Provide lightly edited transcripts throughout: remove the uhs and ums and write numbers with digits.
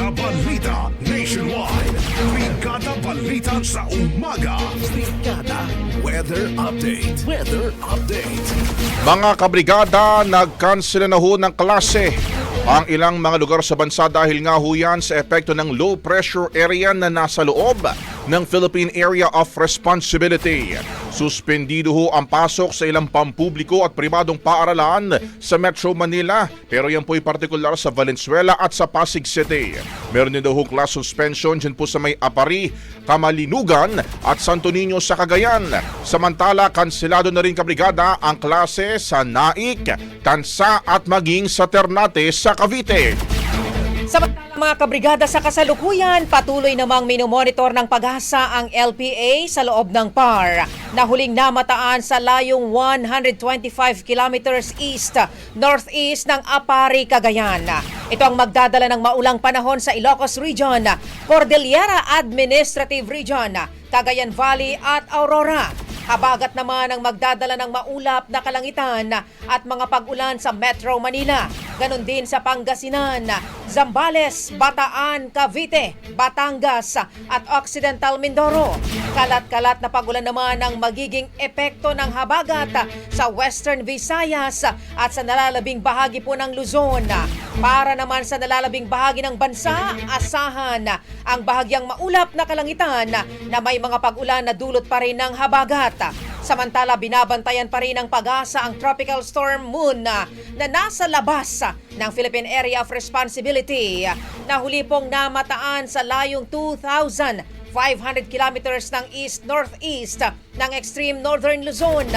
Balita Nationwide. Brigada Balita sa umaga. Brigada Weather Update. Weather Update. Mga kabrigada, nag-cancel na ho ng klase ang ilang mga lugar sa bansa dahil nga ho yan sa epekto ng low pressure area na nasa loob ng Philippine Area of Responsibility. Suspendido ho ang pasok sa ilang pampubliko at pribadong paaralan sa Metro Manila, pero yan po'y partikular sa Valenzuela at sa Pasig City. Meron din daw ho class suspension dyan po sa may Apari, Kamalinugan at Santo Niño sa Cagayan. Samantala, kanselado na rin kabrigada ang klase sa Naik, Tansa at maging sa Ternate sa Cavite. Samantala mga kabrigada sa kasalukuyan, patuloy namang minomonitor ng Pag-asa ang LPA sa loob ng PAR na huling namataan sa layong 125 kilometers east-northeast ng Apari, Cagayan. Ito ang magdadala ng maulang panahon sa Ilocos Region, Cordillera Administrative Region, Cagayan Valley at Aurora. Habagat naman ang magdadala ng maulap na kalangitan at mga pag-ulan sa Metro Manila. Ganon din sa Pangasinan, Zambales, Bataan, Cavite, Batangas at Occidental Mindoro. Kalat-kalat na pag-ulan naman ang magiging epekto ng habagat sa Western Visayas at sa nalalabing bahagi po ng Luzon. Para naman sa nalalabing bahagi ng bansa, asahan ang bahagyang maulap na kalangitan na may mga pag-ulan na dulot pa rin ng habagat. Samantala, binabantayan pa rin ng Pag-asa ang Tropical Storm Moon na nasa labas ng Philippine Area of Responsibility na huli pong namataan sa layong 2,500 kilometers ng east-northeast ng extreme northern Luzon.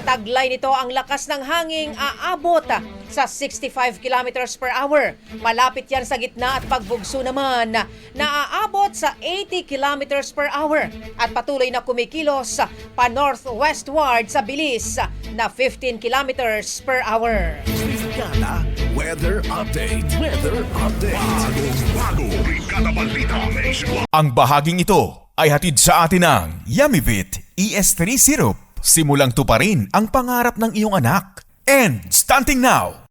Taglay nito ang lakas ng hangin aabot sa 65 kilometers per hour. Malapit yan sa gitna at pagbugso naman na aabot sa 80 kilometers per hour at patuloy na kumikilos pa northwestward sa bilis na 15 kilometers per hour. Brigada Weather Update. Weather Update. Bago Brigada Balita Nationwide. Ang bahaging ito ay hatid sa atin ng Yummy-Vit ES3 Syrup. Simulang tuparin ang pangarap ng iyong anak. And starting now,